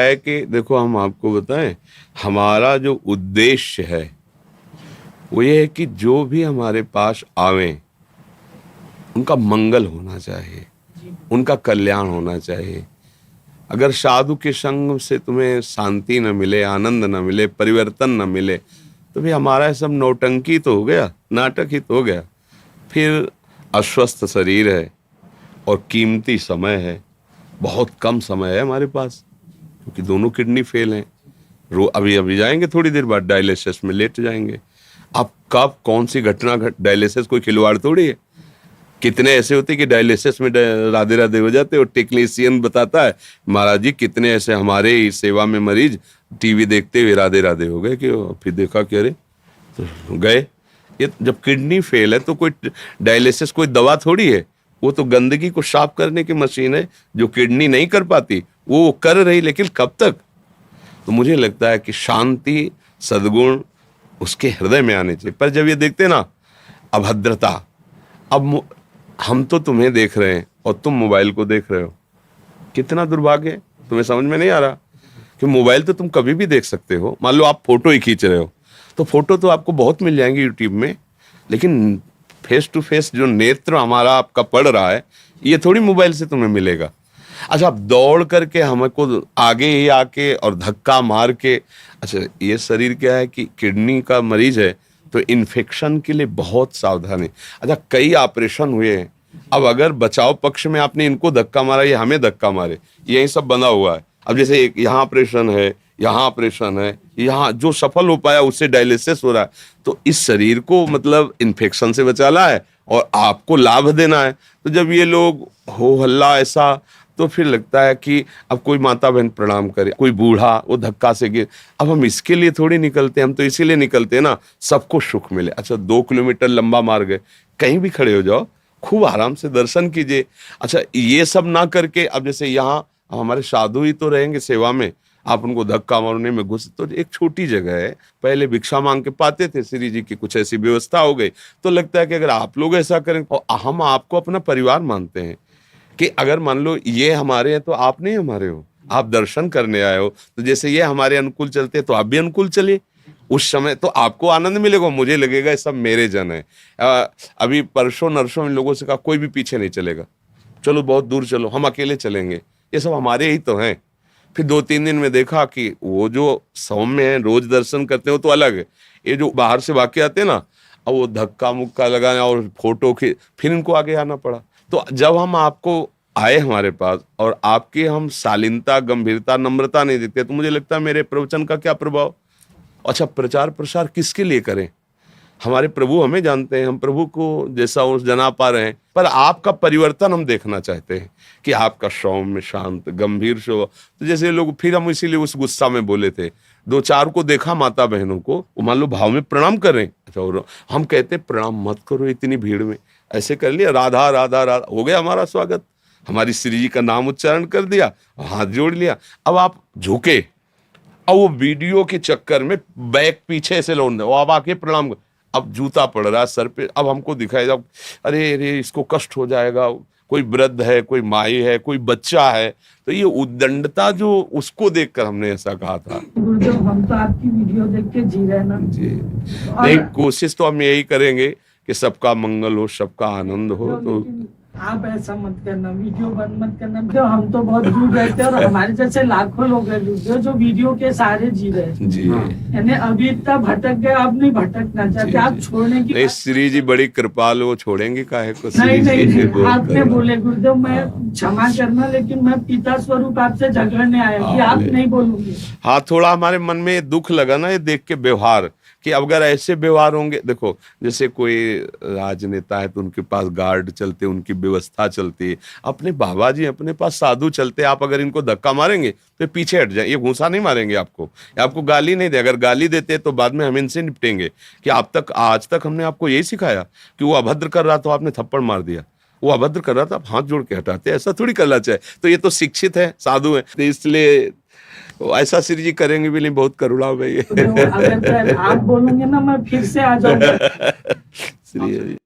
है कि देखो हम आपको बताएं, हमारा जो उद्देश्य है वो ये है कि जो भी हमारे पास आवे उनका मंगल होना चाहिए, उनका कल्याण होना चाहिए। अगर साधु के संग से तुम्हें शांति न मिले, आनंद न मिले, परिवर्तन न मिले, तो भी हमारा सब नौटंकी तो हो गया, नाटक ही तो हो गया। फिर अस्वस्थ शरीर है और कीमती समय है, बहुत कम समय है हमारे पास, क्योंकि दोनों किडनी फेल हैं। अभी जाएंगे थोड़ी देर बाद डायलिसिस में लेट जाएंगे। अब कब कौन सी घटना डायलिसिस कोई खिलवाड़ थोड़ी है। कितने ऐसे होते कि डायलिसिस में राधे राधे हो जाते और टेक्नीशियन बताता है महाराज जी कितने ऐसे हमारे ही सेवा में मरीज टीवी देखते हुए राधे राधे हो गए, कि फिर देखा कि अरे तो गए। ये जब किडनी फेल है तो कोई डायलिसिस कोई दवा थोड़ी है, वो तो गंदगी को साफ करने की मशीन है। जो किडनी नहीं कर पाती वो कर रही, लेकिन कब तक। तो मुझे लगता है कि शांति सद्गुण उसके हृदय में आने चाहिए। पर जब ये देखते ना अभद्रता, अब हम तो तुम्हें देख रहे हैं और तुम मोबाइल को देख रहे हो, कितना दुर्भाग्य है। तुम्हें समझ में नहीं आ रहा कि मोबाइल तो तुम कभी भी देख सकते हो। मान लो आप फोटो ही खींच रहे हो तो फोटो तो आपको बहुत मिल जाएंगी यूट्यूब में, लेकिन फेस टू फेस जो नेत्र हमारा आपका पड़ रहा है ये थोड़ी मोबाइल से तुम्हें मिलेगा। अच्छा, आप दौड़ करके हमको आगे ही आके और धक्का मार के, अच्छा ये शरीर क्या है कि किडनी का मरीज है तो इन्फेक्शन के लिए बहुत सावधान है। अच्छा, कई ऑपरेशन हुए हैं, अब अगर बचाव पक्ष में आपने इनको धक्का मारा, ये हमें धक्का मारे, यही सब बना हुआ है। अब जैसे एक यहाँ ऑपरेशन है, यहाँ ऑपरेशन है, यहाँ जो सफल हो पाया उससे डायलिसिस हो रहा है। तो इस शरीर को मतलब इन्फेक्शन से बचाना है और आपको लाभ देना है। तो जब ये लोग हो हल्ला ऐसा, तो फिर लगता है कि अब कोई माता बहन प्रणाम करे, कोई बूढ़ा वो धक्का से गिर। अब हम इसके लिए थोड़ी निकलते, हम तो इसीलिए निकलते हैं ना सबको सुख मिले। अच्छा, 2 किलोमीटर लंबा मार्ग है, कहीं भी खड़े हो जाओ, खूब आराम से दर्शन कीजिए। अच्छा, ये सब ना करके अब जैसे यहाँ हमारे साधु ही तो रहेंगे सेवा में, आप उनको धक्का मारने में घुस, तो एक छोटी जगह है, पहले भिक्षा मांग के पाते थे, श्री जी की कुछ ऐसी व्यवस्था हो गई। तो लगता है कि अगर आप लोग ऐसा करें, और हम आपको अपना परिवार मानते हैं कि अगर मान लो ये हमारे हैं तो आप नहीं हमारे हो, आप दर्शन करने आए हो, तो जैसे ये हमारे अनुकूल चलते हैं तो आप भी अनुकूल चलिए। उस समय तो आपको आनंद मिलेगा, मुझे लगेगा ये सब मेरे जन है। अभी परसों नरसों इन लोगों से कहा कोई भी पीछे नहीं चलेगा, चलो बहुत दूर चलो, हम अकेले चलेंगे, ये सब हमारे ही तो हैं। फिर 2-3 दिन में देखा कि वो जो सौम्य है रोज दर्शन करते हो तो अलग है, ये जो बाहर से वाक्य आते हैं ना, अब वो धक्का मुक्का लगाना और फोटो के, फिर इनको आगे आना पड़ा। तो जब हम आपको आए हमारे पास और आपकी हम शालीनता, गंभीरता, नम्रता नहीं देखते, तो मुझे लगता है मेरे प्रवचन का क्या प्रभाव। अच्छा, प्रचार प्रसार किसके लिए करें? हमारे प्रभु हमें जानते हैं, हम प्रभु को जैसा उस जना पा रहे हैं, पर आपका परिवर्तन हम देखना चाहते हैं कि आपका सौम्य शांत गंभीर से। तो जैसे लोग, फिर हम इसीलिए उस गुस्सा में बोले थे, 2-4 को देखा माता बहनों को, वो मान लो भाव में प्रणाम कर रहे हैं। अच्छा, और हम कहते प्रणाम मत करो इतनी भीड़ में, ऐसे कर लिया राधा राधा राधा, हो गया हमारा स्वागत, हमारी श्री जी का नाम उच्चारण कर दिया, हाथ जोड़ लिया। अब आप झुके, अब वो वीडियो के चक्कर में बैक पीछे से लौट दो, अब आके प्रणाम, अब जूता पड़ रहा है सर पे, अब हमको दिखाई जाओ, अरे अरे इसको कष्ट हो जाएगा, कोई वृद्ध है, कोई माई है, कोई बच्चा है। तो ये उद्दंडता जो, उसको देखकर हमने ऐसा कहा था। गुरुदेव, हम तो आपकी वीडियो देख के जी रहे ना जी, नहीं कोशिश तो हम यही करेंगे कि सबका मंगल हो, सबका आनंद हो। तो आप ऐसा मत करना, वीडियो बंद मत करना। तो हम तो बहुत दूर रहते हैं और हमारे जैसे लाखों लोग हैं जो वीडियो के सहारे जी रहे हैं जी, यानी अभी इतना भटक गए, अब नहीं भटकना चाहते। आप छोड़ने की नहीं, श्री जी बड़ी कृपाल, वो छोड़ेंगे काहे को। नहीं, आपने बोले गुरुदेव मैं क्षमा करना, लेकिन मैं पिता स्वरूप आपसे झगड़ने आया कि आप नहीं बोलूंगे। हाँ, थोड़ा हमारे मन में दुख लगा ना ये देख के व्यवहार, कि अगर ऐसे व्यवहार होंगे, देखो जैसे कोई राजनेता है तो उनके पास गार्ड चलते, उनकी व्यवस्था चलती है, अपने बाबा जी अपने पास साधु चलते, आप अगर इनको धक्का मारेंगे तो पीछे हट जाए, ये घूसा नहीं मारेंगे आपको गाली नहीं दे। अगर गाली देते तो बाद में हम इनसे निपटेंगे कि आज तक हमने आपको यही सिखाया कि वो अभद्र कर रहा तो आपने थप्पड़ मार दिया, वो अभद्र कर रहा था आप हाथ जोड़ के हटाते, ऐसा थोड़ी करना चाहिए। तो ये तो शिक्षित है, साधु है, तो इसलिए ऐसा श्री जी करेंगे भी नहीं, बहुत करुणा भाई। अगर आप बोलोगे ना मैं फिर से आ जाऊंगा। श्री